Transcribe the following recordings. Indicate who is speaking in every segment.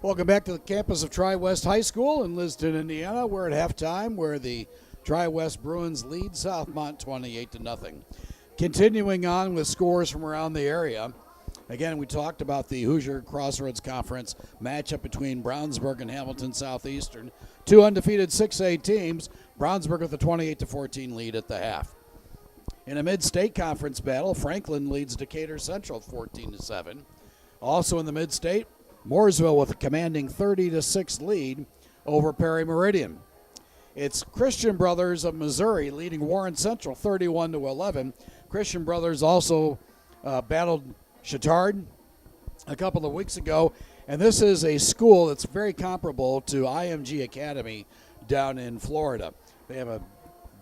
Speaker 1: Welcome back to the campus of Tri-West High School in Liston, Indiana. We're at halftime where the Tri-West Bruins lead Southmont 28-0. Continuing on with scores from around the area. Again, we talked about the Hoosier Crossroads Conference matchup between Brownsburg and Hamilton Southeastern. Two undefeated 6A teams. Brownsburg with a 28-14 lead at the half. In a mid-state conference battle, Franklin leads Decatur Central 14-7. Also in the mid-state, Mooresville with a commanding 30-6 lead over Perry Meridian. It's Christian Brothers of Missouri leading Warren Central 31-11. Christian Brothers also battled Chittard a couple of weeks ago, and this is a school that's very comparable to IMG Academy down in Florida. They have a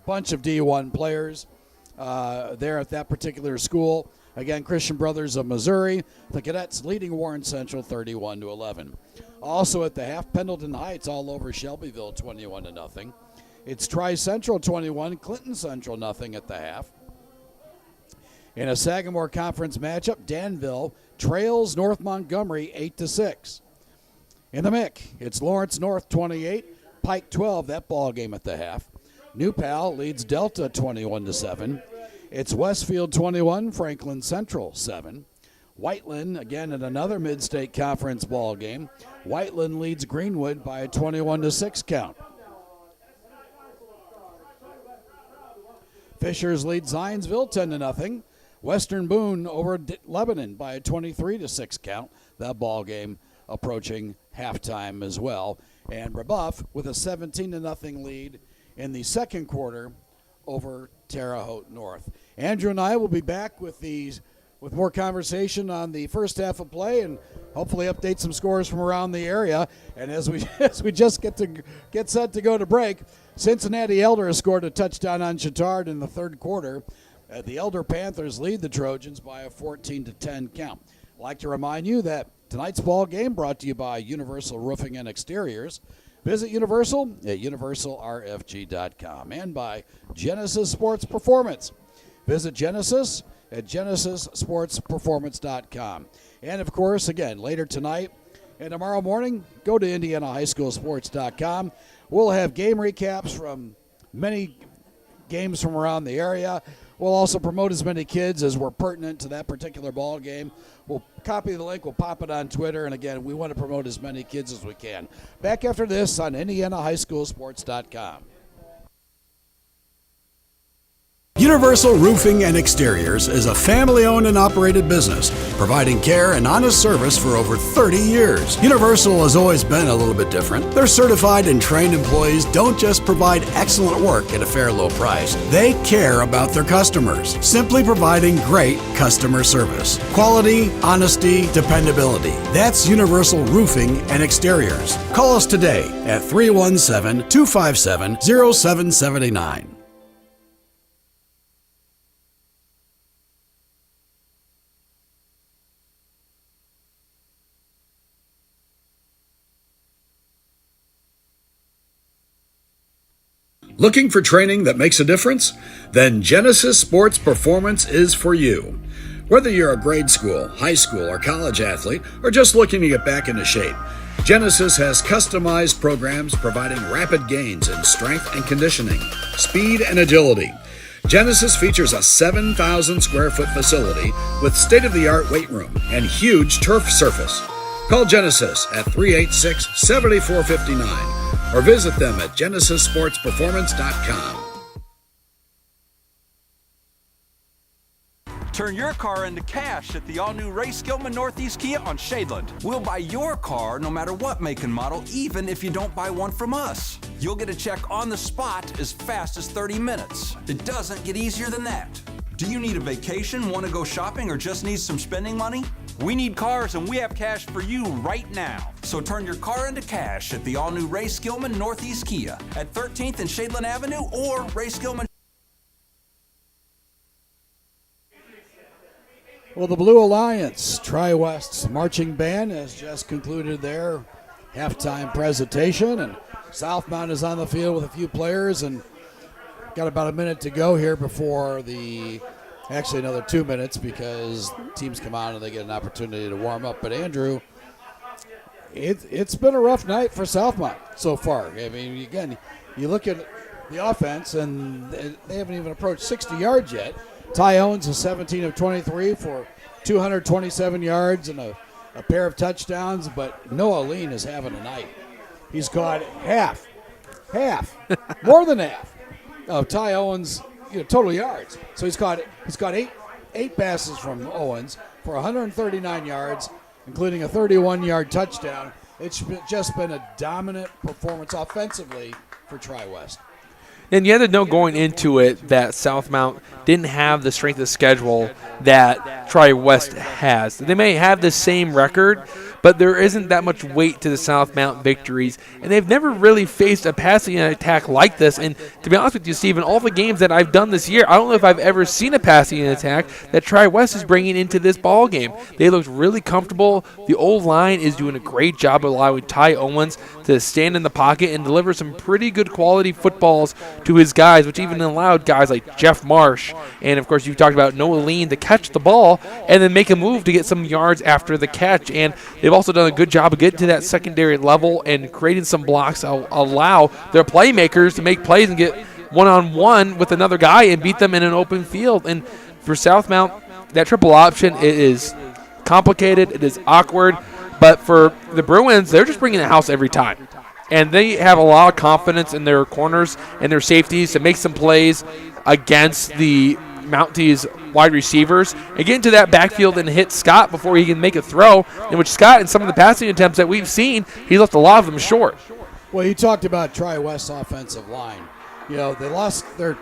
Speaker 1: bunch of D1 players there at that particular school. Again, Christian Brothers of Missouri, the Cadets leading Warren Central 31-11. Also at the half, Pendleton Heights all over Shelbyville 21-0. It's Tri-Central 21, Clinton Central 0 at the half. In a Sagamore Conference matchup, Danville trails North Montgomery 8-6. In the MIC, it's Lawrence North 28, Pike 12, that ball game at the half. New Pal leads Delta 21-7. It's Westfield 21, Franklin Central 7. Whiteland, again in another mid-state conference ball game. Whiteland leads Greenwood by a 21-6 count. Fishers lead Zionsville 10-0. Western Boone over Lebanon by a 23-6 count. That ball game approaching halftime as well. And Rebuff with a 17-0 lead in the second quarter over Terre Haute North. Andrew and I will be back with more conversation on the first half of play and hopefully update some scores from around the area. And as we just get set to go to break, Cincinnati Elder has scored a touchdown on Chittard in the third quarter. The Elder Panthers lead the Trojans by a 14-10 count. I'd like to remind you that tonight's ball game brought to you by Universal Roofing and Exteriors. Visit Universal at universalrfg.com and by Genesis Sports Performance. Visit Genesis at genesissportsperformance.com. And, of course, again, later tonight and tomorrow morning, go to indianahighschoolsports.com. We'll have game recaps from many games from around the area. We'll also promote as many kids as were pertinent to that particular ball game. We'll copy the link. We'll pop it on Twitter. And, again, we want to promote as many kids as we can. Back after this on indianahighschoolsports.com.
Speaker 2: Universal Roofing and Exteriors is a family-owned and operated business, providing care and honest service for over 30 years. Universal has always been a little bit different. Their certified and trained employees don't just provide excellent work at a fair low price. They care about their customers, simply providing great customer service. Quality, honesty, dependability. That's Universal Roofing and Exteriors. Call us today at 317-257-0779. Looking for training that makes a difference? Then Genesis Sports Performance is for you. Whether you're a grade school, high school, or college athlete, or just looking to get back into shape, Genesis has customized programs providing rapid gains in strength and conditioning, speed and agility. Genesis features a 7,000 square foot facility with state-of-the-art weight room and huge turf surface. Call Genesis at 386-7459. or visit them at genesissportsperformance.com.
Speaker 3: Turn your car into cash at the all-new Ray Skillman Northeast Kia on Shadeland. We'll buy your car no matter what make and model, even if you don't buy one from us. You'll get a check on the spot as fast as 30 minutes. It doesn't get easier than that. Do you need a vacation, want to go shopping, or just need some spending money? We need cars, and we have cash for you right now. So turn your car into cash at the all-new Ray Skillman Northeast Kia at 13th and Shadeland Avenue or Ray Skillman.
Speaker 1: Well, the Blue Alliance Tri-West's marching band has just concluded their halftime presentation, and Southmont is on the field with a few players, and got about a minute to go here before actually another 2 minutes because teams come out and they get an opportunity to warm up. But Andrew, It's been a rough night for Southmont so far. I mean, again, you look at the offense, and they haven't even approached 60 yards yet. Ty Owens is 17 of 23 for 227 yards and a pair of touchdowns, but Noah Lean is having a night. He's caught half, more than half of Ty Owens' total yards. So he's caught eight passes from Owens for 139 yards, including a 31-yard touchdown. It's just been a dominant performance offensively for Tri-West.
Speaker 4: And you had to know going into it that Southmont didn't have the strength of schedule that Tri-West has. They may have the same record, but there isn't that much weight to the Southmont victories, and they've never really faced a passing attack like this. And to be honest with you, Steve, in all the games that I've done this year, I don't know if I've ever seen a passing attack that Tri-West is bringing into this ball game. They looked really comfortable. The old line is doing a great job of allowing Ty Owens to stand in the pocket and deliver some pretty good quality footballs to his guys, which even allowed guys like Jeff Marsh and, of course, you talked about Noah Lean to catch the ball and then make a move to get some yards after the catch. And they've also done a good job of getting to that secondary level and creating some blocks that allow their playmakers to make plays and get one-on-one with another guy and beat them in an open field. And for Southmont, that triple option, it is complicated, it is awkward, but for the Bruins, they're just bringing the house every time. And they have a lot of confidence in their corners and their safeties to make some plays against the Mounties wide receivers and get into that backfield and hit Scott before he can make a throw, in which Scott, in some of the passing attempts that we've seen, he left a lot of them short.
Speaker 1: Well, you talked about Tri-West's offensive line. They lost their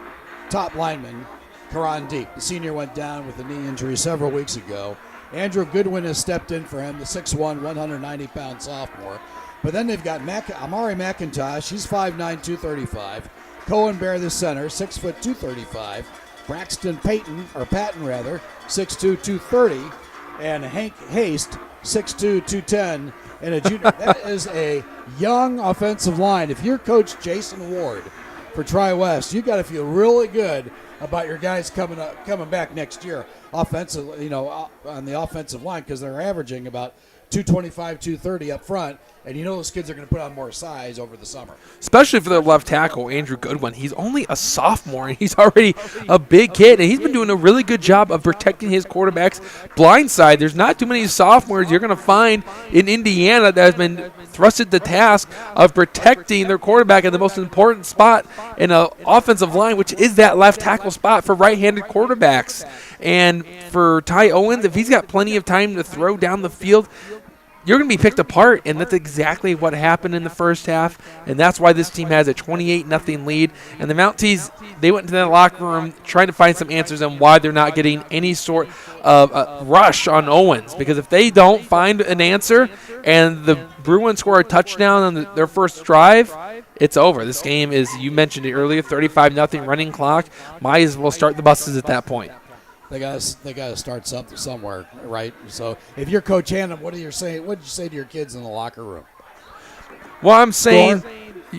Speaker 1: top lineman, Karan Deep. The senior went down with a knee injury several weeks ago. Andrew Goodwin has stepped in for him, the 6'1", 190-pound sophomore. But then they've got Amari McIntosh. He's 5'9", 235. Cohen Bear, the center, 6 foot 235. Braxton Patton, 6'2", 230. And Hank Haste, 6'2", 210. And a junior. That is a young offensive line. If you're Coach Jason Ward for Tri-West, you've got to feel really good about your guys coming back next year offensively, on the offensive line, because they're averaging about 225, 230 up front, and those kids are going to put on more size over the summer.
Speaker 4: Especially for their left tackle, Andrew Goodwin. He's only a sophomore, and he's already a big kid, and he's been doing a really good job of protecting his quarterback's blind side. There's not too many sophomores you're going to find in Indiana that has been thrusted the task of protecting their quarterback in the most important spot in an offensive line, which is that left tackle spot for right-handed quarterbacks. And for Ty Owens, if he's got plenty of time to throw down the field, you're going to be picked apart, and that's exactly what happened in the first half, and that's why this team has a 28-0 lead. And the Mounties, they went into that locker room trying to find some answers on why they're not getting any sort of rush on Owens, because if they don't find an answer and the Bruins score a touchdown on their first drive, it's over. This game is, you mentioned it earlier, 35-0 running clock. Might as well start the buses at that point.
Speaker 1: They got to start something somewhere, right? So if you're Coach Hannum, what did you say to your kids in the locker room?
Speaker 4: Well, I'm saying,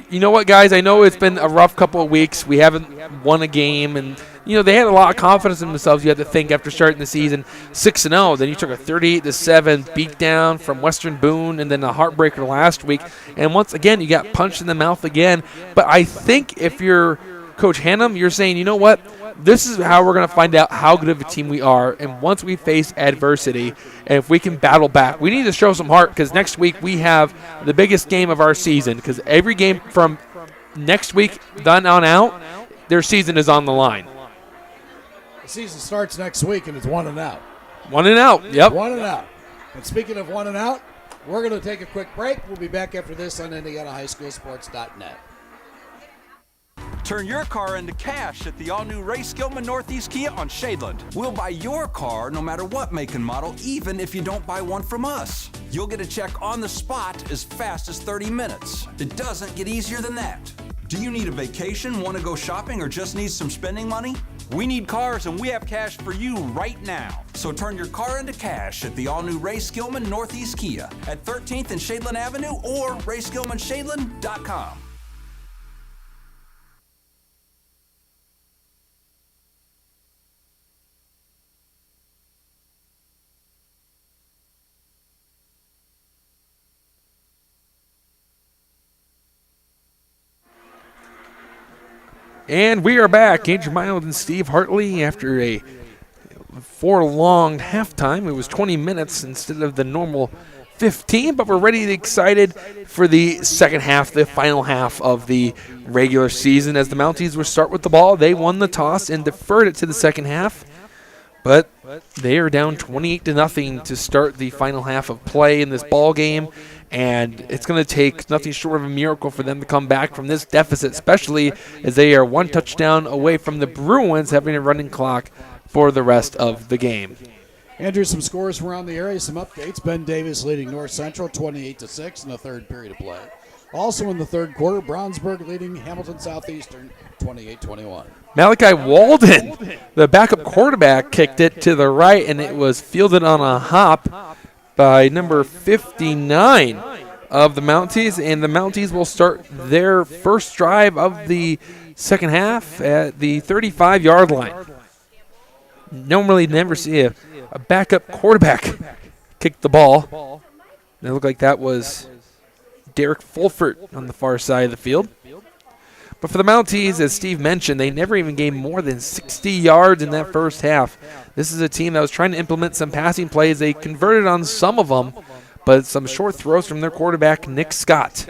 Speaker 4: you know what, guys? I know it's been a rough couple of weeks. We haven't won a game, and they had a lot of confidence in themselves. You had to think after starting the season 6-0. Then you took a 38-7 beatdown from Western Boone, and then a heartbreaker last week. And once again, you got punched in the mouth again. But I think if you're Coach Hannum, you're saying, you know what? This is how we're going to find out how good of a team we are. And once we face adversity, and if we can battle back, we need to show some heart, because next week we have the biggest game of our season, because every game from next week done on out, their season is on the line.
Speaker 1: The season starts next week, and it's 1 and out.
Speaker 4: 1 and out, yep.
Speaker 1: 1 and out. And speaking of 1 and out, we're going to take a quick break. We'll be back after this on IndianaHighSchoolSports.net.
Speaker 3: Turn your car into cash at the all-new Ray Skillman Northeast Kia on Shadeland. We'll buy your car no matter what make and model, even if you don't buy one from us. You'll get a check on the spot as fast as 30 minutes. It doesn't get easier than that. Do you need a vacation, want to go shopping, or just need some spending money? We need cars, and we have cash for you right now. So turn your car into cash at the all-new Ray Skillman Northeast Kia at 13th and Shadeland Avenue or RaySkillmanShadeland.com.
Speaker 4: And we are back. Andrew Mild and Steve Hartley after a prolonged halftime. It was 20 minutes instead of the normal 15, but we're ready and excited for the second half, the final half of the regular season. As the Mounties will start with the ball, they won the toss and deferred it to the second half, but they are down 28-0 to start the final half of play in this ball game. And it's going to take nothing short of a miracle for them to come back from this deficit, especially as they are one touchdown away from the Bruins having a running clock for the rest of the game.
Speaker 1: Andrew, some scores from around the area, some updates. Ben Davis leading North Central 28-6 in the third period of play. Also in the third quarter, Brownsburg leading Hamilton Southeastern 28-21.
Speaker 4: Malachi Walden, the backup quarterback, kicked it to the right, and it was fielded on a hop by number 59 of the Mounties, and the Mounties will start their first drive of the second half at the 35-yard line. Normally never see a backup quarterback kick the ball. It looked like that was Derek Fulford on the far side of the field. But for the Mounties, as Steve mentioned, they never even gained more than 60 yards in that first half. This is a team that was trying to implement some passing plays. They converted on some of them, but some short throws from their quarterback, Nick Scott.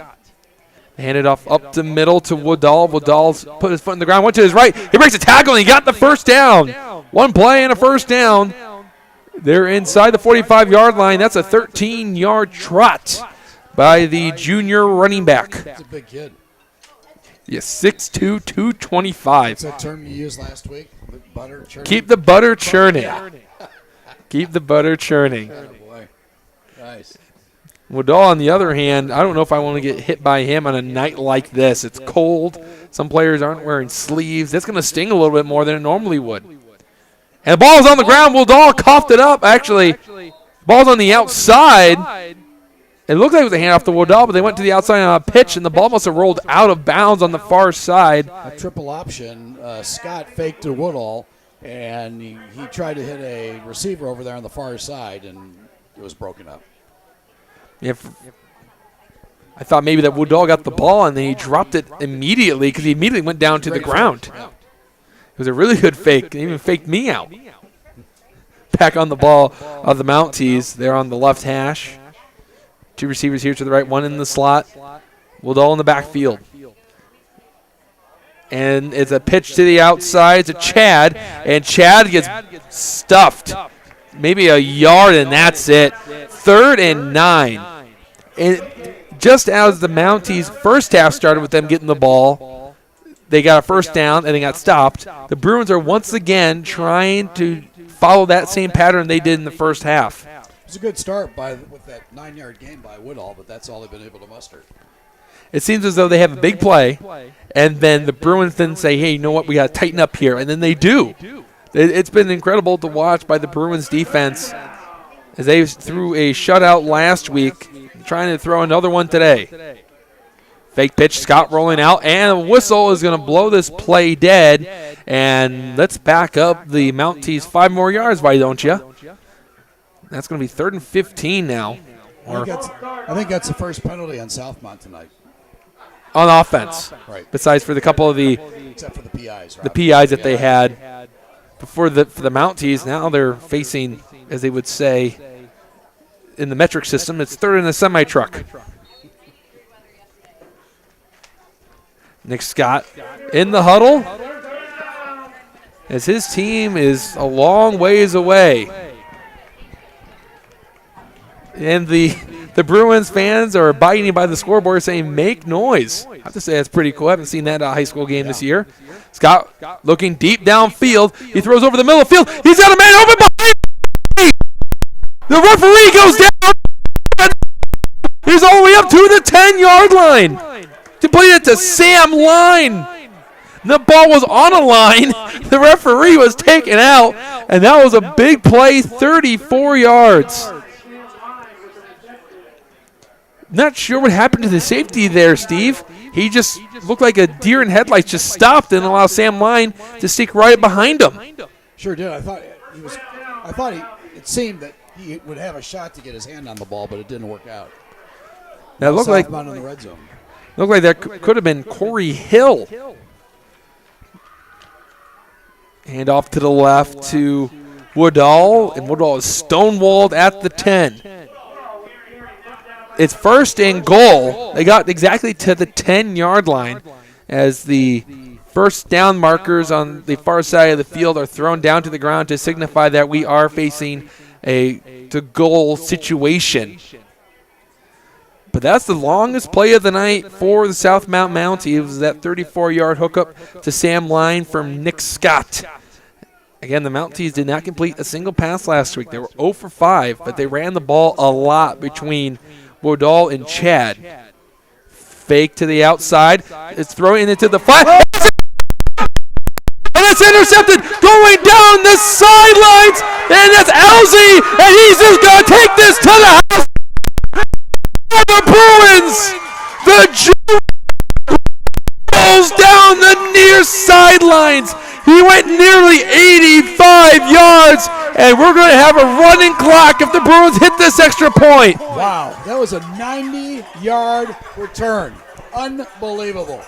Speaker 4: They handed off up the middle to Woodall. Woodall's put his foot in the ground, went to his right. He breaks a tackle, and he got the first down. One play and a first down. They're inside the 45-yard line. That's a 13-yard trot by the junior running back.
Speaker 1: That's a big kid.
Speaker 4: Yes, 6'2", 225.
Speaker 1: That's a term you used last week, the butter churning.
Speaker 4: Keep the butter churning. Keep the butter churning.
Speaker 1: Oh, boy. Nice.
Speaker 4: Woodall, on the other hand, I don't know if I want to get hit by him on a night like this. It's cold. Some players aren't wearing sleeves. That's going to sting a little bit more than it normally would. And the ball's on the ground. Woodall coughed it up. Actually, ball's on the outside. It looked like it was a handoff to Woodall, but they went to the outside on a pitch, and the ball must have rolled out of bounds on the far side.
Speaker 1: A triple option. Scott faked to Woodall, and he tried to hit a receiver over there on the far side, and it was broken up.
Speaker 4: I thought maybe that Woodall got the ball, and then he dropped it immediately because he immediately went down to the ground. It was a really good fake. It even faked me out. Back on the ball of the Mounties. They're on the left hash. Two receivers here to the right, one in the slot. Woodall in the backfield. And it's a pitch to the outside to Chad, and Chad gets stuffed. Maybe a yard, and that's it. 3rd and 9. And just as the Mounties' first half started with them getting the ball, they got a first down, and they got stopped. The Bruins are once again trying to follow that same pattern they did in the first half.
Speaker 1: It was a good start with that 9-yard gain by Woodall, but that's all they've been able to muster.
Speaker 4: It seems as though they have a big play, and then the Bruins then say, hey, you know what, we got to tighten up here, and then they do. It's been incredible to watch by the Bruins defense as they threw a shutout last week, trying to throw another one today. Fake pitch, Scott rolling out, and a whistle is going to blow this play dead, and let's back up the Mounties 5 more yards, why don't you? That's going to be 3rd and 15 now.
Speaker 1: I think that's the first penalty on Southmont tonight.
Speaker 4: On offense.
Speaker 1: Right.
Speaker 4: Besides for the couple of
Speaker 1: Except for the PIs.
Speaker 4: The PIs that they had before for the Mounties. Now they're facing, as they would say, in the metric system, it's 3rd in the semi-truck. Nick Scott in the huddle as his team is a long ways away. And the Bruins fans are biting by the scoreboard saying, make noise. I have to say that's pretty cool. I haven't seen that at a high school game this year. Scott looking deep downfield. He throws over the middle of the field. He's got a man open behind him. The referee goes down. He's all the way up to the 10-yard line. Completed to Sam Line. The ball was on a line. The referee was taken out, and that was a big play, 34 yards. Not sure what happened to the safety there, Steve. He just looked like a deer in headlights, just stopped and allowed Sam Line to stick right behind him.
Speaker 1: Sure did. It seemed that he would have a shot to get his hand on the ball, but it didn't work out.
Speaker 4: That looked like
Speaker 1: in the red zone.
Speaker 4: Looked like that could have been Corey Hill. Hand off to the left to Woodall, and Woodall is stonewalled at the 10. It's first and goal. They got exactly to the 10-yard line as the first down markers on the far side of the field are thrown down to the ground to signify that we are facing a to-goal situation. But that's the longest play of the night for the Southmont Mounties. It was that 34-yard hookup to Sam Line from Nick Scott. Again, the Mounties did not complete a single pass last week. They were 0 for 5, but they ran the ball a lot between Woodall and Chad. Fake to the outside. It's thrown into the 5. And it's intercepted going down the sidelines. And that's Elsie. And he's just going to take this to the house. The Bruins. The rolls down the near sidelines. He went nearly 85 yards, and we're going to have a running clock if the Bruins hit this extra point.
Speaker 1: Wow, that was a 90-yard return. Unbelievable.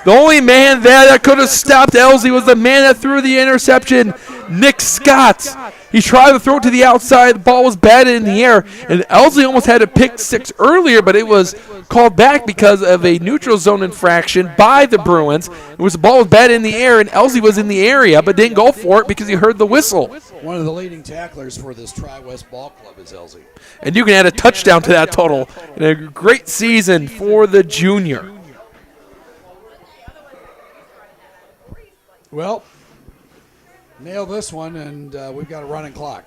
Speaker 4: The only man there that could have stopped Elsie was the man that threw the interception, Nick Scott. He tried to throw it to the outside. The ball was batted in the air, and Elsie almost had a pick six earlier, but it was called back because of a neutral zone infraction by the Bruins. The ball was batted in the air, and Elsie was in the area, but didn't go for it because he heard the whistle.
Speaker 1: One of the leading tacklers for this Tri-West Ball Club is Elsie.
Speaker 4: And you can add a touchdown to that total. And a great season for the junior.
Speaker 1: Well, nail this one, and we've got a running clock.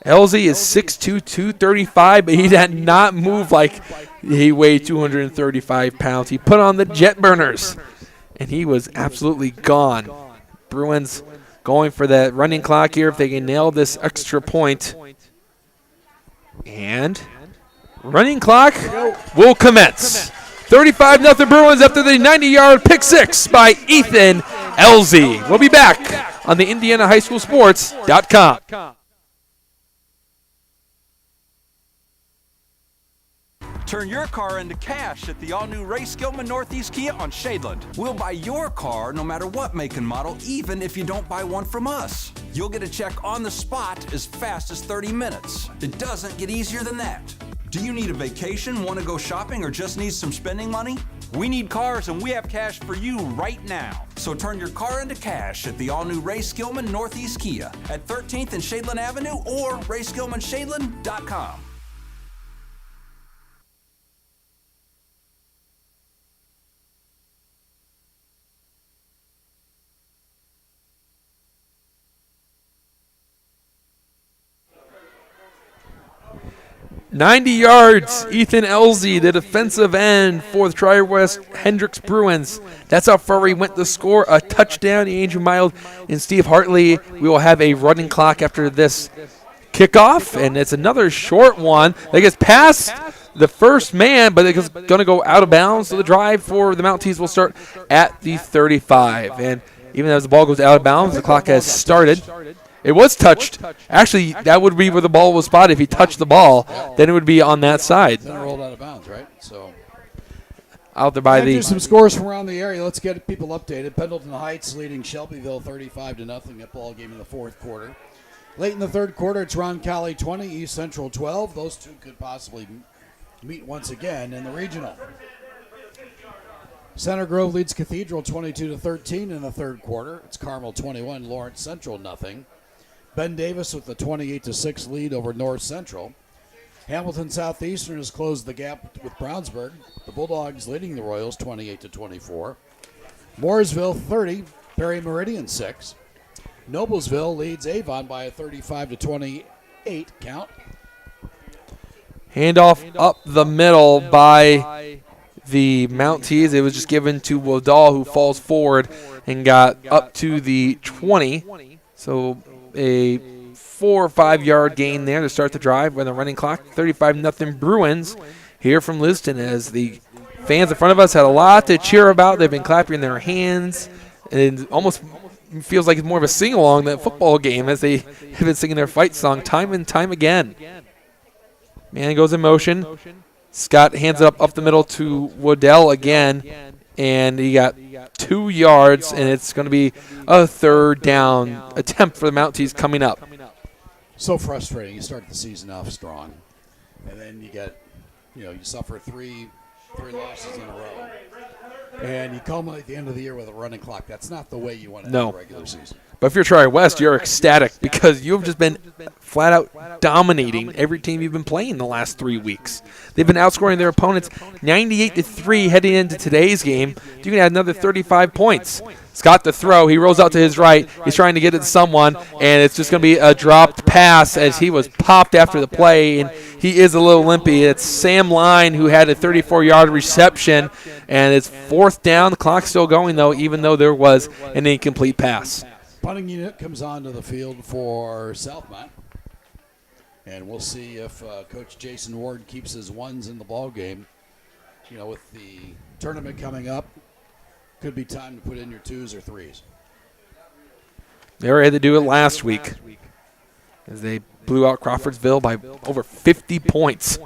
Speaker 4: Elsie is 6'2", 235, but he did not move like he weighed 235 pounds. He put on the jet burners, and he was absolutely gone. Bruins going for that running clock here if they can nail this extra point. And running clock will commence. 35-0 Bruins after the 90-yard pick six by Ethan Elsie. We'll be back on the IndianaHighSchoolSports.com.
Speaker 3: Turn your car into cash at the all-new Ray Skillman Northeast Kia on Shadeland. We'll buy your car no matter what make and model, even if you don't buy one from us. You'll get a check on the spot as fast as 30 minutes. It doesn't get easier than that. Do you need a vacation, want to go shopping, or just need some spending money? We need cars, and we have cash for you right now. So turn your car into cash at the all-new Ray Skillman Northeast Kia at 13th and Shadeland Avenue or RaySkillmanShadeland.com.
Speaker 4: "90 yards, Ethan Elsie, the defensive end for the Tri-West Hendricks Bruins. That's how far he went to score a touchdown. Andrew Mild and Steve Hartley. We will have a running clock after this kickoff, and it's another short one that gets past the first man, but it's going to go out of bounds. So the drive for the Mounties will start at the 35. And even as the ball goes out of bounds, the clock has started. It was touched. Actually, that would be where the ball was spotted. If he touched the ball, then it would be on that side.
Speaker 1: Then it rolled out of bounds, right? So
Speaker 4: out there by the.
Speaker 1: Some scores from around the area. Let's get people updated. Pendleton Heights leading Shelbyville 35-0. That ball game in the fourth quarter. Late in the third quarter, it's Roncalli 20, East Central 12. Those two could possibly meet once again in the regional. Center Grove leads Cathedral 22-13 in the third quarter. It's Carmel 21, Lawrence Central 0. Ben Davis with the 28-6 lead over North Central. Hamilton Southeastern has closed the gap with Brownsburg. The Bulldogs leading the Royals 28-24. Mooresville 30, Perry Meridian 6. Noblesville leads Avon by a 35-28 count.
Speaker 4: Handoff up the middle by the Mounties. It was just given to Woodall, who falls forward and got up to the 20. So a 4 or 5 yard gain there to start the drive with a running clock. 35-0 Bruins here from Liston, as the fans in front of us had a lot to cheer about. They've been clapping their hands, and it almost feels like it's more of a sing-along than a football game, as they have been singing their fight song time and time again. Man goes in motion. Scott hands it up the middle to Woodell again. and he got 2 yards, and it's going to be a third down attempt for the Mounties coming up.
Speaker 1: So frustrating. You start the season off strong, and then you suffer three losses in a row. And you culminate at the end of the year with a running clock. That's not the way you want to have a regular season.
Speaker 4: But if you're Tri-West, you're ecstatic because you've just been flat out dominating every team you've been playing the last 3 weeks. They've been outscoring their opponents 98-3 heading into today's game. You can add another 35 points. Scott to throw. He rolls out to his right. He's trying to get it to someone, and it's just going to be a dropped pass as he was popped after the play, and he is a little limpy. It's Sam Line who had a 34-yard reception, and it's 4th down. The clock's still going, though, even though there was an incomplete pass.
Speaker 1: Punting unit comes onto the field for Southmont, and we'll see if Coach Jason Ward keeps his ones in the ball game. You know, with the tournament coming up, could be time to put in your 2s or 3s.
Speaker 4: They already had to do it last week as they blew out Crawfordsville by over 50 points.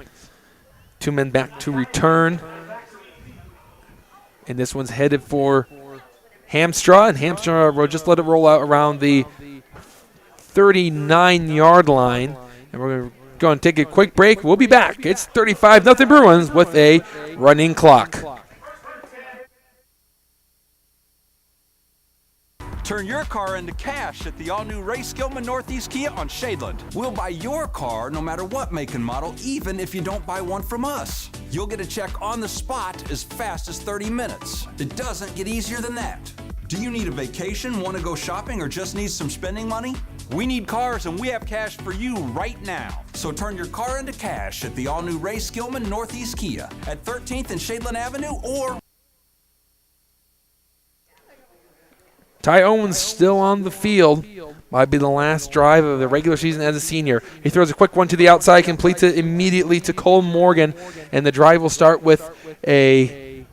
Speaker 4: 2 men back to return. And this one's headed for Hamstra, and Hamstra will just let it roll out around the 39-yard line. And we're going to take a quick break. We'll be back. It's 35-0 Bruins with a running clock.
Speaker 3: Turn your car into cash at the all-new Ray Skillman Northeast Kia on Shadeland. We'll buy your car no matter what make and model, even if you don't buy one from us. You'll get a check on the spot as fast as 30 minutes. It doesn't get easier than that. Do you need a vacation, want to go shopping, or just need some spending money? We need cars, and we have cash for you right now. So turn your car into cash at the all-new Ray Skillman Northeast Kia at 13th and Shadeland Avenue, or
Speaker 4: Ty Owens still on the field. Might be the last drive of the regular season as a senior. He throws a quick one to the outside, completes it immediately to Cole Morgan, and the drive will start with a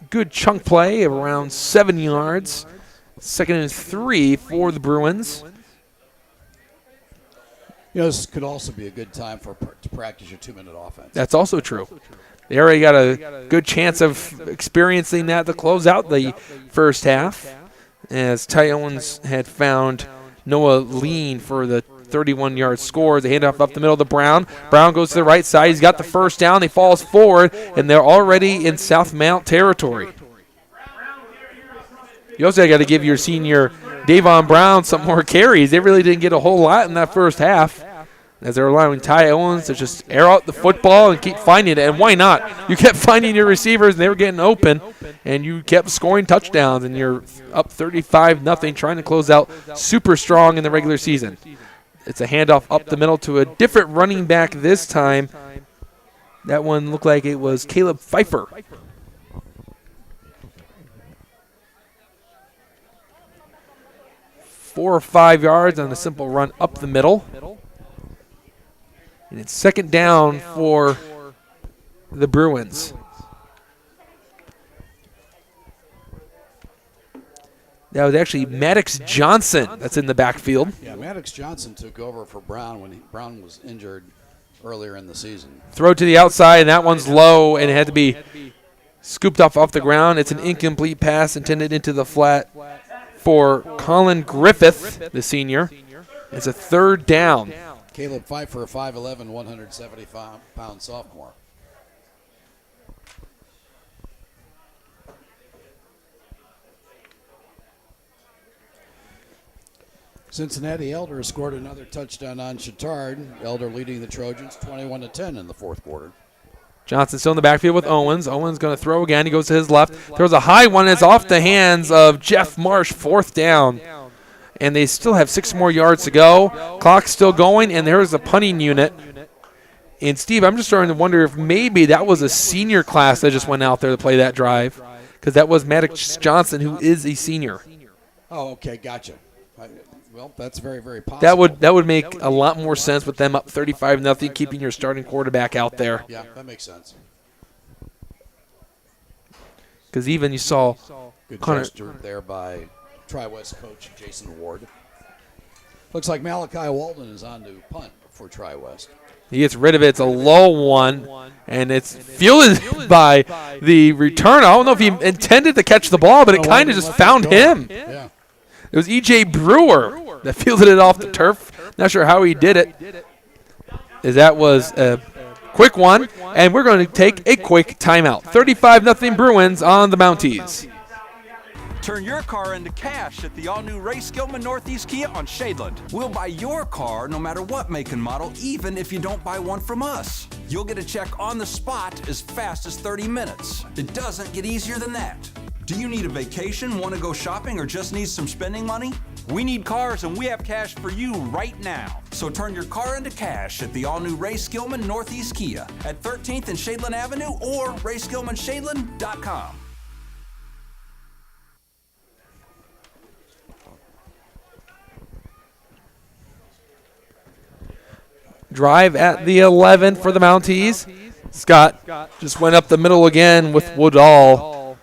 Speaker 4: good chunk play of around 7 yards. 2nd and 3 for the Bruins.
Speaker 1: You know, this could also be a good time to practice your 2-minute offense.
Speaker 4: That's also true. They already got a good chance of experiencing that to close out the first half, as Ty Owens had found Noah Lean for the 31-yard score. They hand off up the middle to Brown. Brown goes to the right side. He's got the first down. He falls forward, and they're already in Southmont territory. You also got to give your senior Davon Brown some more carries. They really didn't get a whole lot in that first half, as they're allowing Ty Owens to just air out the football and keep finding it. And why not? You kept finding your receivers, and they were getting open, and you kept scoring touchdowns, and you're up 35-0, trying to close out super strong in the regular season. It's a handoff up the middle to a different running back this time. That one looked like it was Caleb Pfeiffer. Four or 5 yards on a simple run up the middle. And it's 2nd down for the Bruins. That was actually Maddox Johnson that's in the backfield.
Speaker 1: Yeah, Maddox Johnson took over for Brown when Brown was injured earlier in the season.
Speaker 4: Throw to the outside, and that one's low, and it had to be scooped off the ground. It's an incomplete pass intended into the flat for Colin Griffith, the senior. It's a 3rd down.
Speaker 1: Caleb Pfeiffer, 5'11", 175-pound sophomore. Cincinnati Elder scored another touchdown on Chittard. Elder leading the Trojans 21-10 in the 4th quarter.
Speaker 4: Johnson still in the backfield with Owens. Owens going to throw again. He goes to his left. Throws a high one. It's off the hands of Jeff Marsh, 4th down. And they still have 6 more yards to go. Clock's still going, and there's a punting unit. And, Steve, I'm just starting to wonder if maybe that was a senior class that just went out there to play that drive, because that was Maddox Johnson, who is a senior.
Speaker 1: Oh, okay, gotcha. Well, that's very, very possible.
Speaker 4: That would make a lot more sense with them up 35-0, keeping your starting quarterback out there.
Speaker 1: Yeah, that makes sense.
Speaker 4: Because even you saw
Speaker 1: good gesture there by Tri-West coach Jason Ward. Looks like Malachi Walden is on to punt for Tri-West.
Speaker 4: He gets rid of it. It's a low one, and it's fielded by the returner. I don't know if he intended to catch the ball, but it kind of just found him.
Speaker 1: Yeah.
Speaker 4: It was E.J. Brewer that fielded it off the turf. Not sure how he did it. As that was a quick one, and we're going to take a quick timeout. 35-0 Bruins on the Mounties.
Speaker 3: Turn your car into cash at the all-new Ray Skillman Northeast Kia on Shadeland. We'll buy your car no matter what make and model, even if you don't buy one from us. You'll get a check on the spot as fast as 30 minutes. It doesn't get easier than that. Do you need a vacation, want to go shopping, or just need some spending money? We need cars, and we have cash for you right now. So turn your car into cash at the all-new Ray Skillman Northeast Kia at 13th and Shadeland Avenue or RaySkillmanShadeland.com.
Speaker 4: Drive at the 11 for the Mounties. Scott just went up the middle again with Woodall.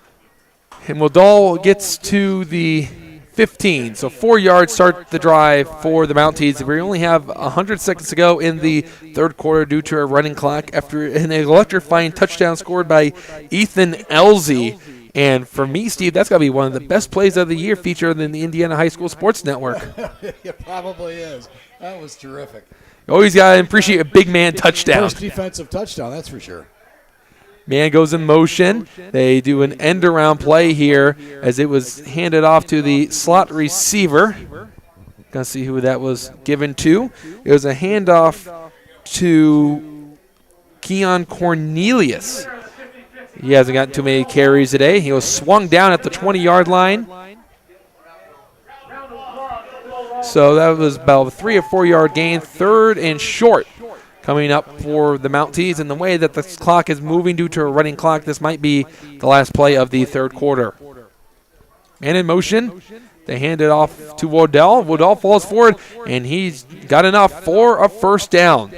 Speaker 4: And Woodall gets to the 15. So 4 yards start the drive for the Mounties. We only have 100 seconds to go in the third quarter due to a running clock after an electrifying touchdown scored by Ethan Elzey. And for me, Steve, that's got to be one of the best plays of the year featured in the Indiana High School Sports Network.
Speaker 1: It probably is. That was terrific.
Speaker 4: Always got to appreciate a big man touchdown.
Speaker 1: First defensive touchdown, that's for sure.
Speaker 4: Man goes in motion. They do an end-around play here as it was handed off to the slot receiver. Gonna see who that was given to. It was a handoff to Keon Cornelius. He hasn't gotten too many carries today. He was swung down at the 20-yard line. So that was about a 3 or 4 yard gain, third and short coming up for the Mounties. And the way that the clock is moving due to a running clock, this might be the last play of the third quarter. Man in motion. They hand it off to Woodall. Woodall falls forward, and he's got enough for a first down.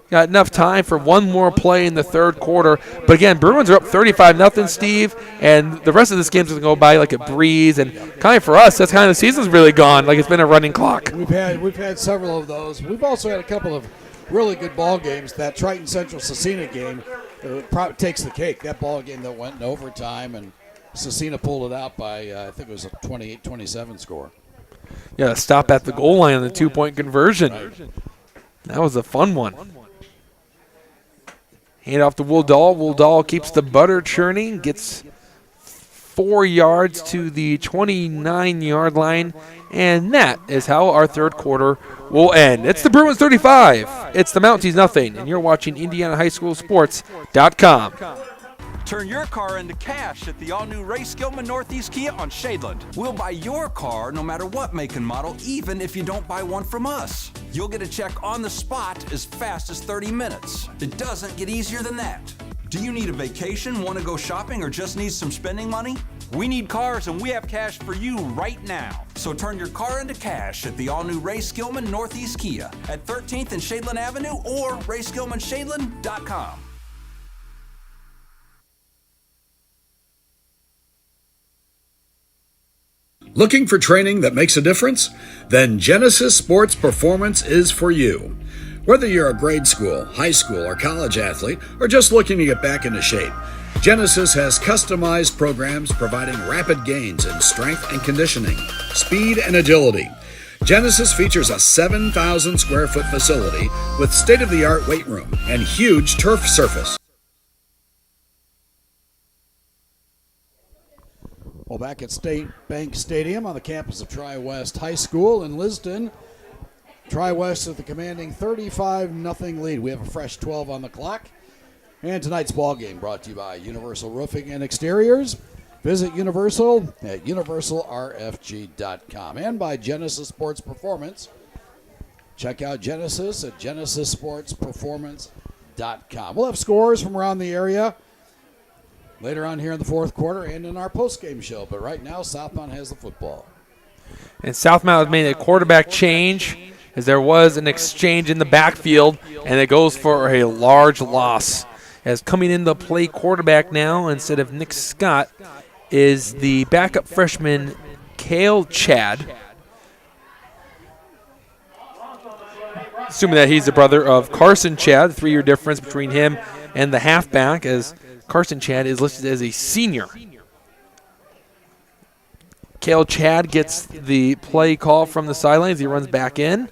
Speaker 4: Got enough time for one more play in the third quarter. But again, Bruins are up 35-0, Steve, and the rest of this game's going to go by like a breeze. And kind of for us, that's kind of the season's really gone. Like it's been a running clock.
Speaker 1: We've had several of those. We've also had a couple of really good ball games. That Triton Central Cecina game takes the cake. That ball game that went in overtime, and Cecina pulled it out by, I think it was a 28-27 score.
Speaker 4: Yeah, stop at the goal line on the 2-point conversion. Right. That was a fun one. Hand off to Woodall. Woodall keeps the butter churning, gets 4 yards to the 29-yard line, and that is how our third quarter will end. It's the Bruins 35. It's the Mounties nothing, and you're watching IndianaHighSchoolSports.com.
Speaker 3: Turn your car into cash at the all-new Ray Skillman Northeast Kia on Shadeland. We'll buy your car no matter what make and model, even if you don't buy one from us. You'll get a check on the spot as fast as 30 minutes. It doesn't get easier than that. Do you need a vacation, want to go shopping, or just need some spending money? We need cars, and we have cash for you right now. So turn your car into cash at the all-new Ray Skillman Northeast Kia at 13th and Shadeland Avenue or RaySkillmanShadeland.com.
Speaker 2: Looking for training that makes a difference? Then Genesis Sports Performance is for you. Whether you're a grade school, high school, or college athlete, or just looking to get back into shape, Genesis has customized programs providing rapid gains in strength and conditioning, speed and agility. Genesis features a 7,000 square foot facility with state-of-the-art weight room and huge turf surface.
Speaker 1: Well, back at State Bank Stadium on the campus of Tri-West High School in Liston, Tri-West with the commanding 35-0 lead. We have a fresh 12 on the clock. And tonight's ball game brought to you by Universal Roofing and Exteriors. Visit Universal at universalrfg.com. And by Genesis Sports Performance. Check out Genesis at genesissportsperformance.com. We'll have scores from around the area later on here in the fourth quarter and in our postgame show. But right now, Southmont has the football.
Speaker 4: And Southmont has made a quarterback change as there was an exchange in the backfield, and it goes for a large loss. As coming in to play quarterback now instead of Nick Scott is the backup freshman Cale Chad. assuming that he's the brother of Carson Chad, the 3-year difference between him and the halfback, as Carson Chad is listed as a senior. Cale Chad gets the play call from the sidelines. He runs back in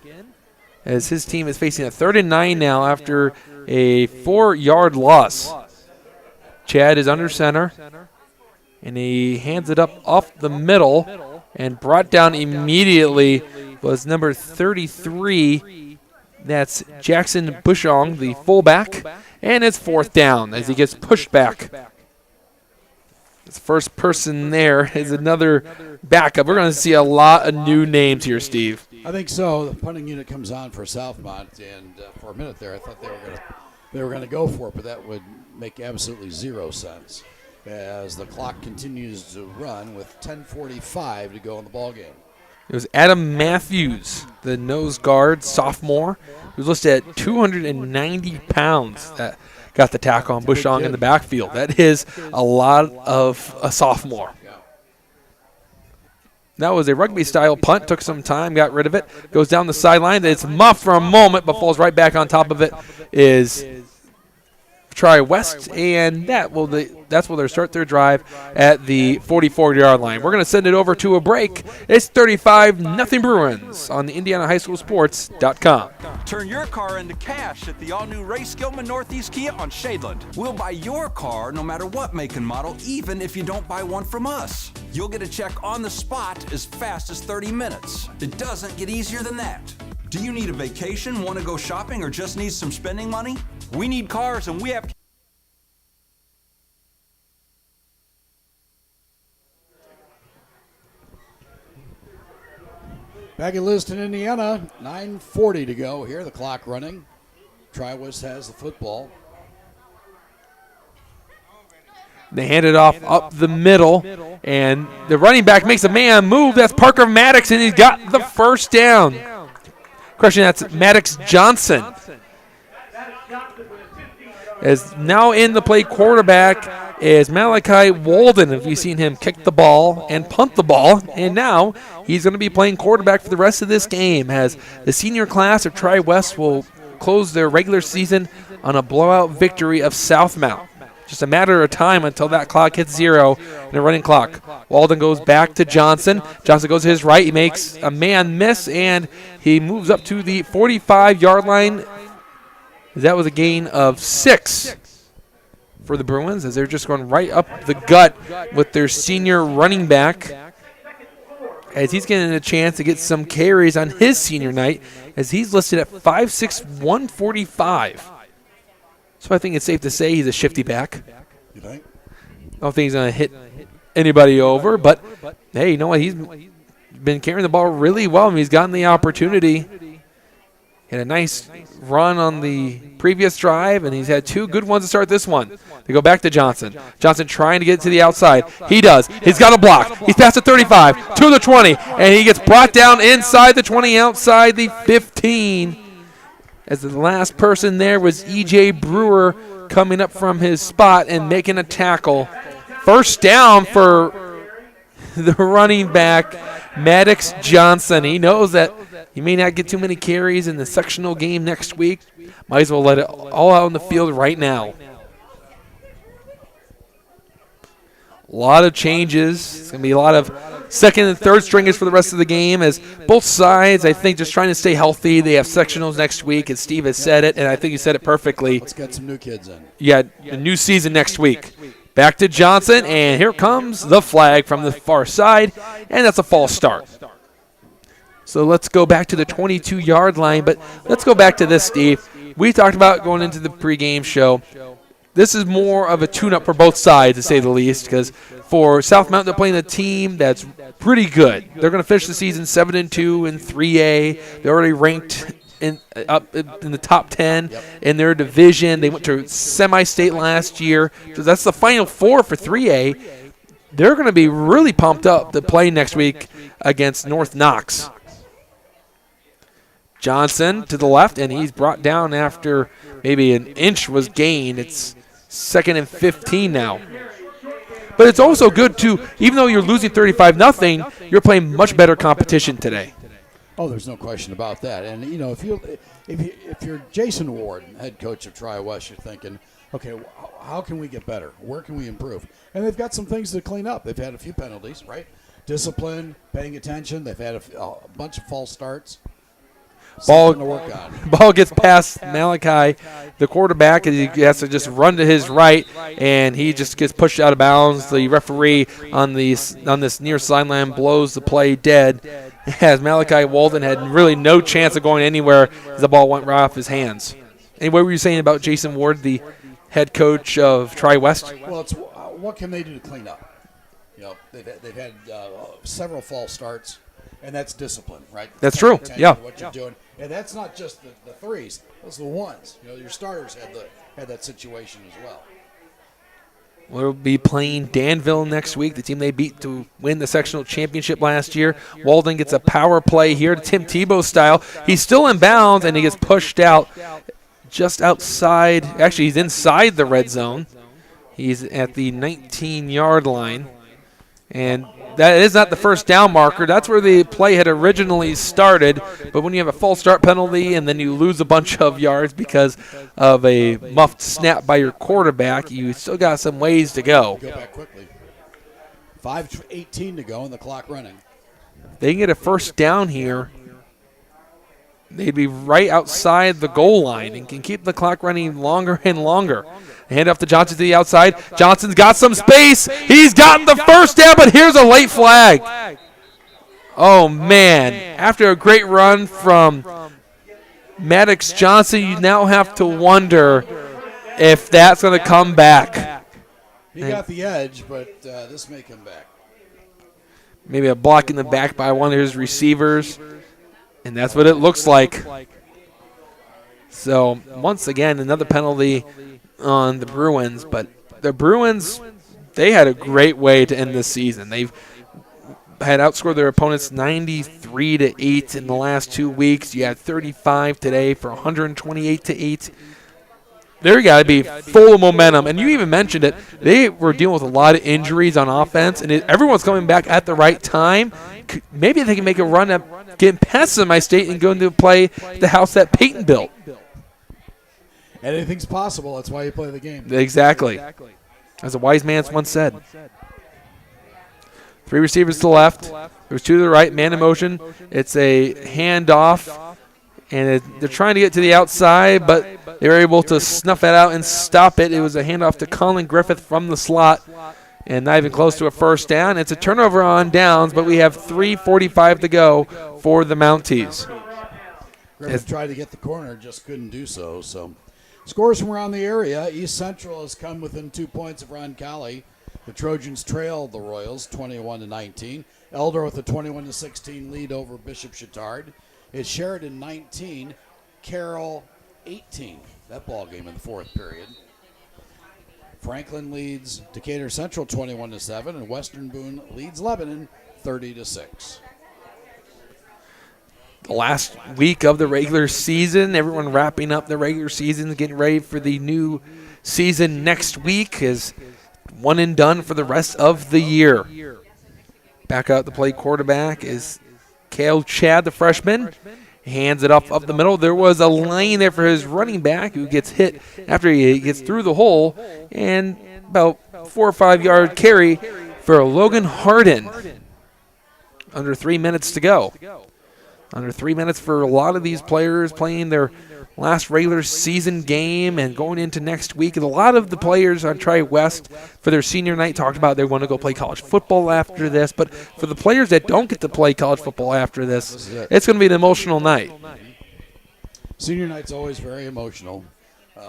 Speaker 4: as his team is facing a 3rd and 9 now after a 4-yard loss. Chad is under center, and he hands it up off the middle, and brought down immediately was number 33. That's Jackson Bushong, the fullback, and it's 4th down as he gets pushed back. His first person there is another backup. We're going to see a lot of new names here, Steve.
Speaker 1: I think so. The punting unit comes on for Southmont, and for a minute there, I thought they were going to go for it, but that would make absolutely zero sense as the clock continues to run with 10:45 to go in the ball game.
Speaker 4: It was Adam Matthews, the nose guard, sophomore, who's listed at 290 pounds. That got the tackle on Bushong in the backfield. That is a lot of a sophomore. That was a rugby-style punt. Took some time, got rid of it. Goes down the sideline. It's muffed for a moment, but falls right back on top of it. Is Tri-West, and that's where they start their drive at the 44-yard line. We're going to send it over to a break. It's 35-0 Bruins on the IndianaHighSchoolSports.com.
Speaker 3: Turn your car into cash at the all-new Ray Skillman Northeast Kia on Shadeland. We'll buy your car no matter what make and model, even if you don't buy one from us. You'll get a check on the spot as fast as 30 minutes. It doesn't get easier than that. Do you need a vacation, want to go shopping, or just need some spending money? We need cars, and we have...
Speaker 1: Back in Liston, Indiana, 9:40 to go here. The clock running. Tri-West has the football.
Speaker 4: They hand it off up the middle, and the running back makes a man move. That's Parker Maddox, and he's got the first down. Question, that's Maddox Johnson. As now in the play quarterback is Malachi Walden. If you've seen him kick the ball and punt the ball, and now he's going to be playing quarterback for the rest of this game as the senior class of Tri-West will close their regular season on a blowout victory of Southmont. Just a matter of time until that clock hits 0 in the running clock. Walden goes back to Johnson. Johnson goes to his right. He makes a man miss, and he moves up to the 45-yard line. That was a gain of 6 for the Bruins as they're just going right up the gut with their senior running back as he's getting a chance to get some carries on his senior night as he's listed at 5'6", 145. So I think it's safe to say he's a shifty back.
Speaker 1: You think?
Speaker 4: I don't think he's going to hit anybody over, but hey, you know what? He's been carrying the ball really well, and he's gotten the opportunity. Had a nice run on the previous drive, and he's had 2 good ones to start this one. They go back to Johnson. Johnson trying to get to the outside. He does. He's got a block. He's past the 35 to the 20, and he gets brought down inside the 20, outside the 15. As the last person there was E.J. Brewer coming up from his spot and making a tackle. First down for the running back, Maddox Johnson. He knows that he may not get too many carries in the sectional game next week. Might as well let it all out on the field right now. A lot of changes. It's going to be a lot of second and third stringers for the rest of the game as both sides, I think, just trying to stay healthy. They have sectionals next week, and Steve has said it, and I think he said it perfectly.
Speaker 1: Let's get some new kids in.
Speaker 4: Yeah, a new season next week. Back to Johnson, and here comes the flag from the far side, and that's a false start. So let's go back to the 22-yard line, but let's go back to this, Steve. We talked about going into the pregame show. This is more of a tune-up for both sides, to say the least, because for Southmont, they're playing a team that's pretty good. They're going to finish the season 7-2 in 3A. They're already ranked up in the top 10 in their division. They went to semi-state last year. So that's the Final Four for 3A. They're going to be really pumped up to play next week against North Knox. Johnson to the left, and he's brought down after maybe an inch was gained. It's 2nd and 15 now. But it's also good, too, even though you're losing 35-0, you're playing much better competition today.
Speaker 1: Oh, there's no question about that. And you know, if you're Jason Ward, head coach of Tri-West, you're thinking, okay, how can we get better? Where can we improve? And they've got some things to clean up. They've had a few penalties, right? Discipline, paying attention. They've had a bunch of false starts.
Speaker 4: Ball,
Speaker 1: Something to work on.
Speaker 4: ball gets past Malachi, the quarterback, and he has to just run to his right, and he just gets pushed out of bounds. The referee on this near sideline blows the play dead, as Malachi Walden had really no chance of going anywhere as the ball went right off his hands. And what were you saying about Jason Ward, the head coach of Tri-West?
Speaker 1: Well, it's what can they do to clean up? You know, they've had several false starts, and that's discipline, right?
Speaker 4: That's true. Yeah.
Speaker 1: What you're doing, and that's not just the threes; those are the ones. You know, your starters had that situation as well.
Speaker 4: We'll be playing Danville next week, the team they beat to win the sectional championship last year. Walden gets a power play here, Tim Tebow style. He's still in bounds, and he gets pushed out just outside. Actually, he's inside the red zone. He's at the 19-yard line. And that is not the first down marker. That's where the play had originally started. But when you have a false start penalty and then you lose a bunch of yards because of a muffed snap by your quarterback, you still got some ways to go.
Speaker 1: Go back quickly. 5:18 to go and the clock running.
Speaker 4: They can get a first down here. They'd be right outside the goal line and can keep the clock running longer and longer. Hand off to Johnson to the outside. Johnson's got some space. He's gotten the first down, but here's a late flag. Oh, man. After a great run from Maddox Johnson, you now have to wonder if that's going to come back.
Speaker 1: He got the edge, but this may come back.
Speaker 4: Maybe a block in the back by one of his receivers. And that's what it looks like. So, once again, another penalty on the Bruins. But the Bruins, they had a great way to end this season. They've had outscored their opponents 93-8 in the last 2 weeks. You had 35 today for 128-8. They're got to be full of momentum. And you even mentioned it. They were dealing with a lot of injuries on offense, and everyone's coming back at the right time. Maybe they can make a run at getting past semi-state and going to play the house that Peyton built.
Speaker 1: Anything's possible. That's why you play the game.
Speaker 4: Exactly. As a wise man once said. 3 receivers to the left. There's 2 to the right. Man in motion. It's a handoff. And they're trying to get to the outside, but they were able to snuff it out and stop it. It was a handoff to Colin Griffith from the slot, and not even close to a first down. It's a turnover on downs, but we have 3:45 to go for the Mounties.
Speaker 1: Griffith tried to get the corner, just couldn't do so. So, scores from around the area. East Central has come within 2 points of Roncalli. The Trojans trail the Royals 21-19. Elder with a 21-16 lead over Bishop Chittard. It's Sheridan 19, Carroll 18. That ball game in the 4th period. Franklin leads Decatur Central 21-7, and Western Boone leads Lebanon 30-6.
Speaker 4: The last week of the regular season, everyone wrapping up the regular season, getting ready for the new season next week is one and done for the rest of the year. Back out to play quarterback is Cale Chad, the freshman. He hands it off up the middle. There was a lane there for his running back who gets hit after he gets through the hole. And about 4 or 5 yard carry for Logan Harden. Under 3 minutes to go. Under 3 minutes for a lot of these players playing their last regular season game and going into next week. And a lot of the players on Tri-West for their senior night talked about they want to go play college football after this. But for the players that don't get to play college football after this, it's going to be an emotional night.
Speaker 1: Senior night's always very emotional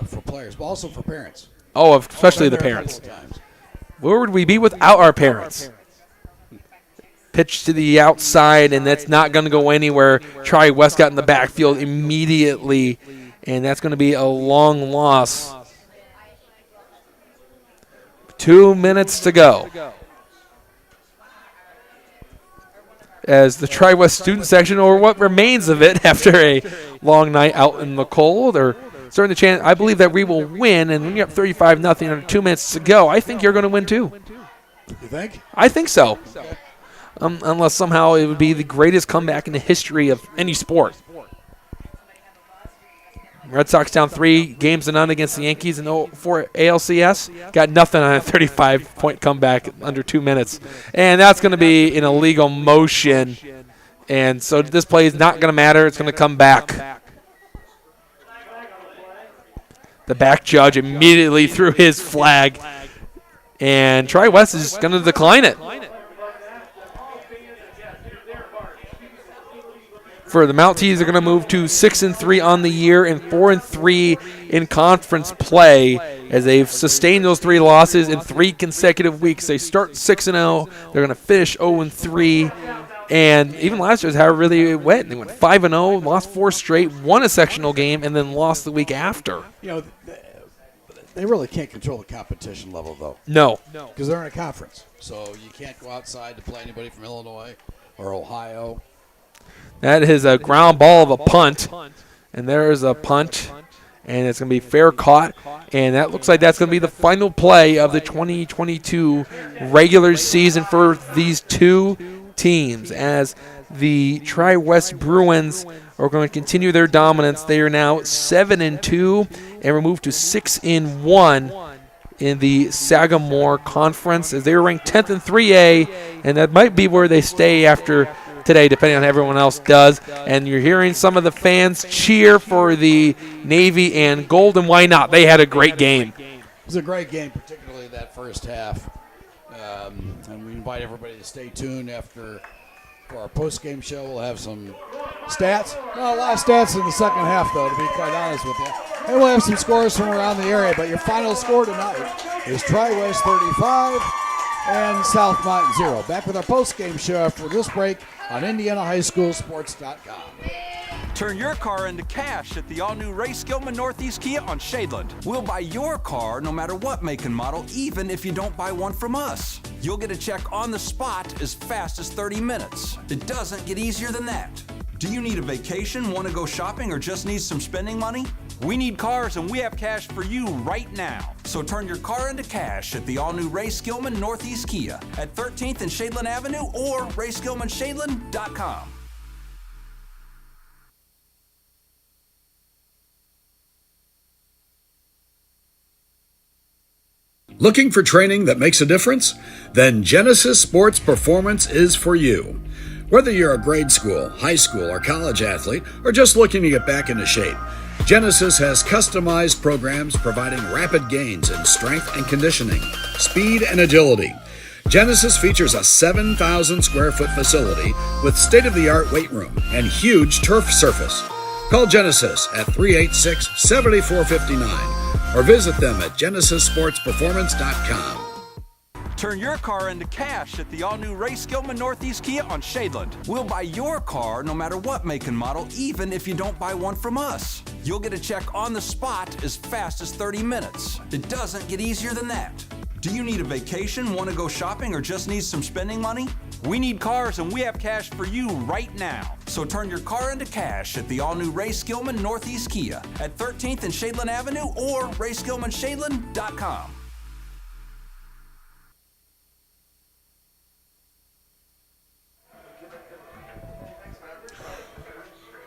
Speaker 1: for players, but also for parents.
Speaker 4: Oh, especially the parents. Where would we be without our parents? Pitch to the outside, and that's not going to go anywhere. Tri-West got in the backfield immediately, and that's going to be a long loss. 2 minutes to go. As the Tri-West student section, or what remains of it after a long night out in the cold, are starting to chant, I believe that we will win, and when you're up 35-0 under 2 minutes to go, I think you're going to win too.
Speaker 1: You think?
Speaker 4: I think so.
Speaker 1: Okay.
Speaker 4: unless somehow it would be the greatest comeback in the history of any sport. Red Sox down 3-0 against the Yankees in for ALCS. Got nothing on a 35-point comeback under 2 minutes. And that's going to be an illegal motion. And so this play is not going to matter. It's going to come back. The back judge immediately threw his flag. And Tri-West is going to decline it. For the Mounties, they're going to move to 6-3 on the year and 4-3 in conference play as they've sustained those 3 losses in 3 consecutive weeks. They start 6-0. They're going to finish 0-3. And even last year is how it really went. They went 5-0, lost 4 straight, won a sectional game, and then lost the week after.
Speaker 1: You know, they really can't control the competition level, though.
Speaker 4: No.
Speaker 1: Because they're in a conference. So you can't go outside to play anybody from Illinois or Ohio.
Speaker 4: That is a ground ball of a punt. And there is a punt. And it's going to be fair caught. And that looks like that's going to be the final play of the 2022 regular season for these 2 teams. As the Tri-West Bruins are going to continue their dominance. They are now 7-2 and we're moved to 6-1 in the Sagamore Conference as they are ranked 10th in 3A. And that might be where they stay after today, depending on how everyone else does. And you're hearing some of the fans cheer for the Navy and Golden. Why not? They had a great game.
Speaker 1: It was a great game, particularly that first half. And we invite everybody to stay tuned for our post-game show. We'll have some stats. Well, a lot of stats in the second half, though, to be quite honest with you. And we'll have some scores from around the area. But your final score tonight is Tri-West 35 and Southmont 0. Back with our post-game show after this break on IndianaHighSchoolSports.com.
Speaker 3: Turn your car into cash at the all-new Ray Skillman Northeast Kia on Shadeland. We'll buy your car no matter what make and model, even if you don't buy one from us. You'll get a check on the spot as fast as 30 minutes. It doesn't get easier than that. Do you need a vacation, want to go shopping, or just need some spending money? We need cars, and we have cash for you right now. So turn your car into cash at the all-new Ray Skillman Northeast Kia at 13th and Shadeland Avenue or RaySkillmanShadeland.com.
Speaker 2: Looking for training that makes a difference? Then Genesis Sports Performance is for you. Whether you're a grade school, high school, or college athlete, or just looking to get back into shape, Genesis has customized programs providing rapid gains in strength and conditioning, speed and agility. Genesis features a 7,000 square foot facility with state-of-the-art weight room and huge turf surface. Call Genesis at 386-7459 or visit them at GenesisSportsPerformance.com.
Speaker 3: Turn your car into cash at the all-new Ray Skillman Northeast Kia on Shadeland. We'll buy your car no matter what make and model, even if you don't buy one from us. You'll get a check on the spot as fast as 30 minutes. It doesn't get easier than that. Do you need a vacation, want to go shopping, or just need some spending money? We need cars, and we have cash for you right now. So turn your car into cash at the all-new Ray Skillman Northeast Kia at 13th and Shadeland Avenue or RaySkillmanShadeland.com.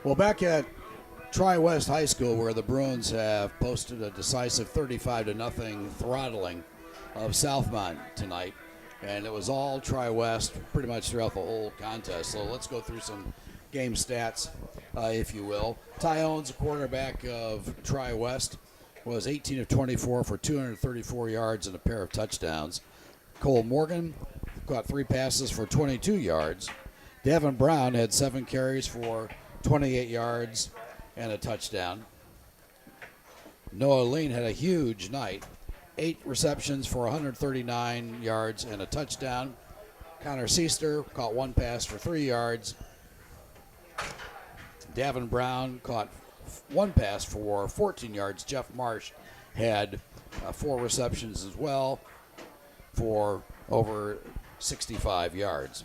Speaker 1: Well, back at Tri-West High School, where the Bruins have posted a decisive 35-0 throttling of Southmont tonight, and it was all Tri-West pretty much throughout the whole contest. So let's go through some game stats, if you will. Ty Owens, a quarterback of Tri-West, was 18 of 24 for 234 yards and a pair of touchdowns. Cole Morgan caught 3 passes for 22 yards. Devin Brown had 7 carries for 28 yards and a touchdown. Noah Lean had a huge night. 8 receptions for 139 yards and a touchdown. Connor Seaster caught 1 pass for 3 yards. Davin Brown caught 1 pass for 14 yards. Jeff Marsh had 4 receptions as well for over 65 yards.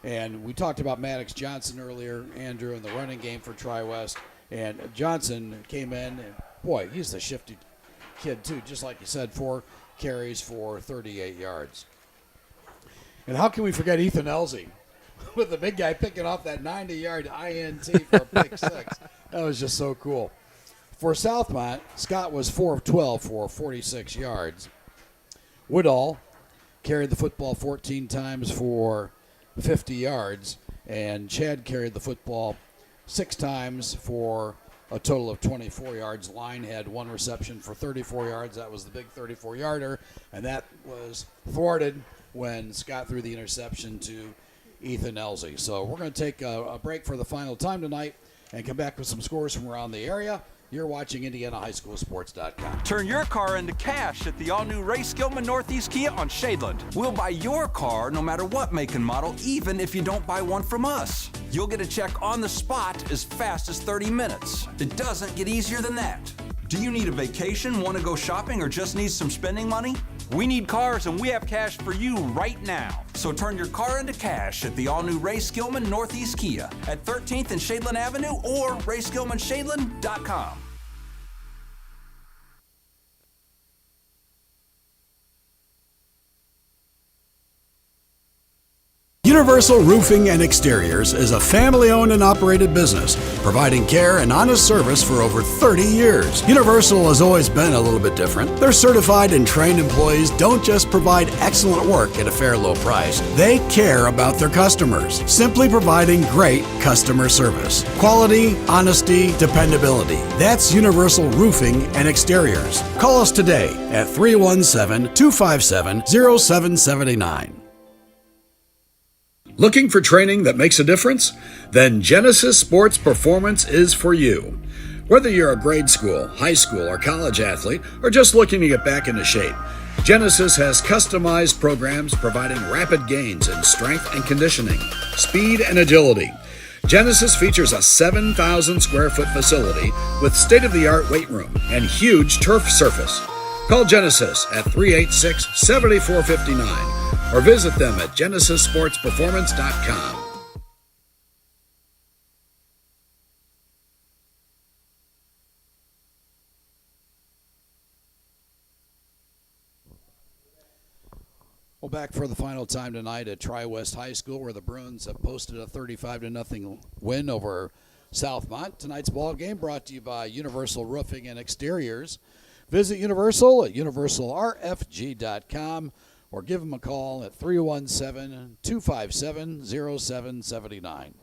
Speaker 1: And we talked about Maddox Johnson earlier, Andrew, in the running game for Tri-West. And Johnson came in, and boy, he's the shifty kid too, just like you said, 4 carries for 38 yards. And how can we forget Ethan Elsie with the big guy picking off that 90-yard INT for a pick six? That was just so cool. For Southmont, Scott was 4 of 12 for 46 yards. Woodall carried the football 14 times for 50 yards, and Chad carried the football 6 times for a total of 24 yards. Line had 1 reception for 34 yards. That was the big 34-yarder, and that was thwarted when Scott threw the interception to Ethan Elsie. So we're going to take a break for the final time tonight and come back with some scores from around the area. You're watching IndianaHighSchoolSports.com.
Speaker 3: Turn your car into cash at the all-new Ray Skillman Northeast Kia on Shadeland. We'll buy your car no matter what make and model, even if you don't buy one from us. You'll get a check on the spot as fast as 30 minutes. It doesn't get easier than that. Do you need a vacation, want to go shopping, or just need some spending money? We need cars, and we have cash for you right now. So turn your car into cash at the all-new Ray Skillman Northeast Kia at 13th and Shadeland Avenue or RaySkillmanShadeland.com.
Speaker 2: Universal Roofing and Exteriors is a family-owned and operated business, providing care and honest service for over 30 years. Universal has always been a little bit different. Their certified and trained employees don't just provide excellent work at a fair low price. They care about their customers, simply providing great customer service. Quality, honesty, dependability. That's Universal Roofing and Exteriors. Call us today at 317-257-0779. Looking for training that makes a difference? Then Genesis Sports Performance is for you. Whether you're a grade school, high school, or college athlete, or just looking to get back into shape, Genesis has customized programs providing rapid gains in strength and conditioning, speed and agility. Genesis features a 7,000 square foot facility with state-of-the-art weight room and huge turf surface. Call Genesis at 386-7459 or visit them at GenesisSportsPerformance.com.
Speaker 1: Well, back for the final time tonight at Tri-West High School, where the Bruins have posted a 35-0 win over Southmont. Tonight's ball game brought to you by Universal Roofing and Exteriors. Visit Universal at universalrfg.com or give them a call at 317-257-0779.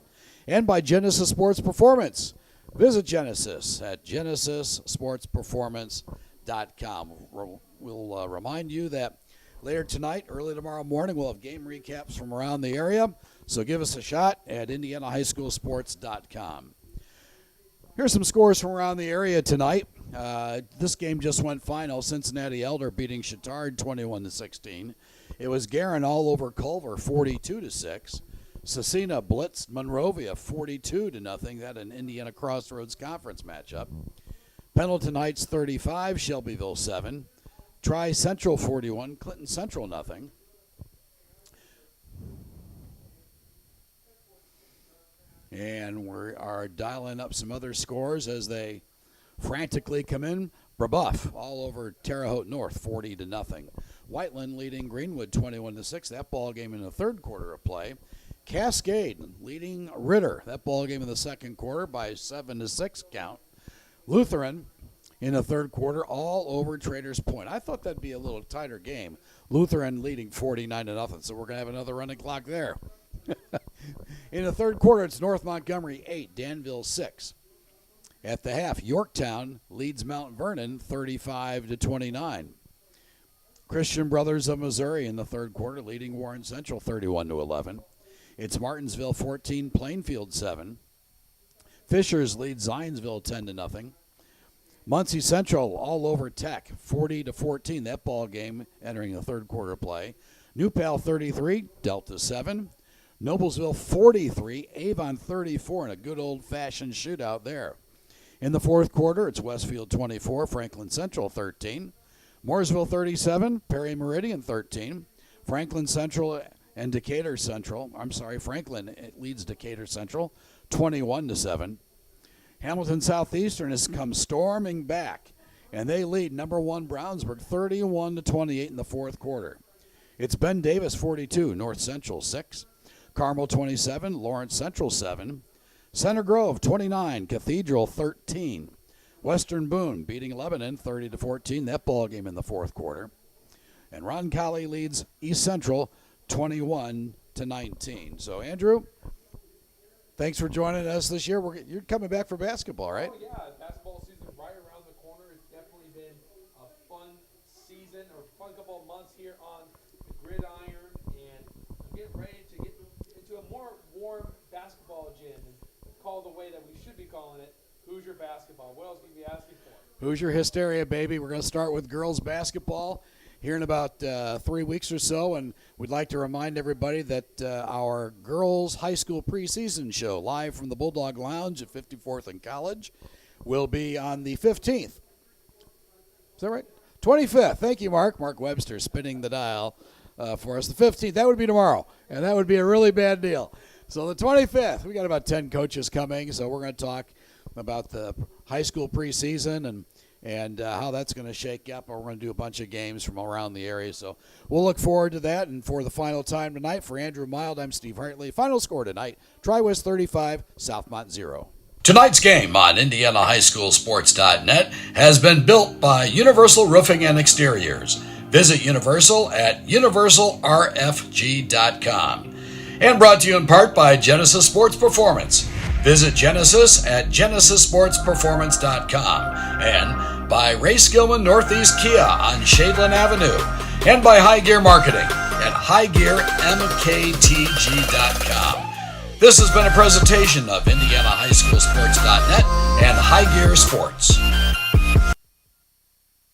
Speaker 1: And by Genesis Sports Performance. Visit Genesis at GenesisSportsPerformance.com. We'll remind you that later tonight, early tomorrow morning, we'll have game recaps from around the area. So give us a shot at IndianaHighSchoolSports.com. Here's some scores from around the area tonight. This game just went final. Cincinnati Elder beating Chittard 21-16. It was Guerin all over Culver 42-6. Cecina blitzed Monrovia 42-0. That an Indiana Crossroads Conference matchup. Pendleton Heights 35, Shelbyville 7. Tri-Central 41, Clinton Central 0. And we are dialing up some other scores as they frantically come in. Brebeuf all over Terre Haute North 40-0. Whiteland leading Greenwood 21-6. That ball game in the third quarter of play. Cascade leading Ritter. That ball game in the second quarter by 7-6 count. Lutheran in the third quarter all over Traders Point. I thought that'd be a little tighter game. Lutheran leading 49-0. So we're going to have another running clock there. In the third quarter, it's North Montgomery 8, Danville 6. At the half, Yorktown leads Mount Vernon 35-29. Christian Brothers of Missouri in the third quarter leading Warren Central 31-11. It's Martinsville 14, Plainfield 7. Fishers leads Zionsville 10-0. Muncie Central all over Tech 40-14. That ball game entering the third quarter play. New Pal 33, Delta 7. Noblesville 43, Avon 34, and a good old-fashioned shootout there. In the fourth quarter, it's Westfield 24, Franklin Central 13. Mooresville 37, Perry Meridian 13. Franklin Central and Decatur Central. Franklin leads Decatur Central 21-7. Hamilton Southeastern has come storming back, and they lead number 1 Brownsburg 31-28 in the fourth quarter. It's Ben Davis 42, North Central 6, Carmel 27, Lawrence Central 7, Center Grove 29, Cathedral 13, Western Boone beating Lebanon 30-14. That ball game in the fourth quarter, and Roncalli leads East Central 21-19. So Andrew, thanks for joining us this year. You're coming back for basketball, right?
Speaker 4: Oh, yeah. Basketball season right around the corner. It's definitely been a fun season or fun couple of months here on the gridiron. And I'm getting ready to get into a more warm basketball gym and call the way that we should be calling it Hoosier basketball. What else can you be asking for?
Speaker 1: Hoosier hysteria, baby. We're going to start with girls basketball here in about 3 weeks or so, and we'd like to remind everybody that our girls high school preseason show live from the Bulldog Lounge at 54th and College will be on the 15th. Is that right? 25th. Thank you, Mark. Mark Webster spinning the dial for us. The 15th, that would be tomorrow, and that would be a really bad deal. So the 25th, we got about 10 coaches coming, so we're going to talk about the high school preseason and how that's going to shake up. We're going to do a bunch of games from around the area. So we'll look forward to that. And for the final time tonight, for Andrew Mild, I'm Steve Hartley. Final score tonight, Tri-West 35, Southmont 0.
Speaker 2: Tonight's game on IndianaHighSchoolSports.net has been built by Universal Roofing and Exteriors. Visit Universal at universalrfg.com. And brought to you in part by Genesis Sports Performance. Visit Genesis at genesissportsperformance.com. And by Ray Skillman Northeast Kia on Shadeland Avenue. And by High Gear Marketing at highgearmktg.com. This has been a presentation of IndianaHighSchoolSports.net and High Gear Sports.